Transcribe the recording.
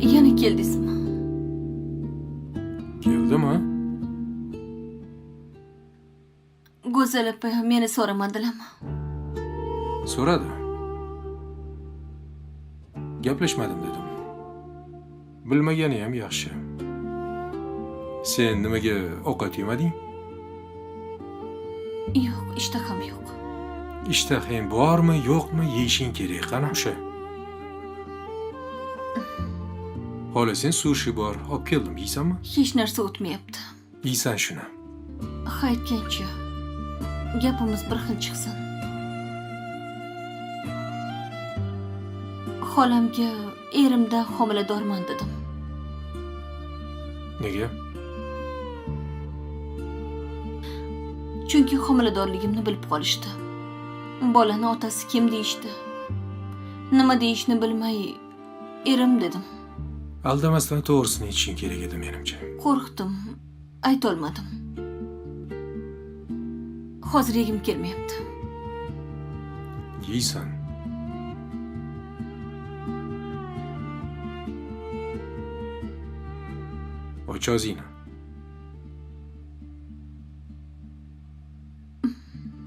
Yana keldingizmi? Keldimi? Go'zal opa meni so'ramadilarmi? So'radi. Gaplashmadim dedim. Bilmagani ham yaxshi. Sen nimaga ovqat yemading? Yo'q, ishtaham yo'q. Ishtahang bormi, yo'qmi, yeyishing kerak qani o'sha. Xohlasang sushi bor, olib keldim, yeysanmi? Hech narsa o'tmayapti. Yeysan shuni. Aytgancha, gapimiz bir xil chiqsin. Xolamga erimdan homiladorman dedim. Nega? Chunki homiladorligimni bilib qolishdi. Bolani otasi kim deyishdi. Nima deyishni bilmay erim dedim. Aldamasdan to'g'risini aytishing kerak edi menimcha. Qo'rqdim, aytolmadim. Hozir yegim kelmayapti. Yeysan. Och og'zingni.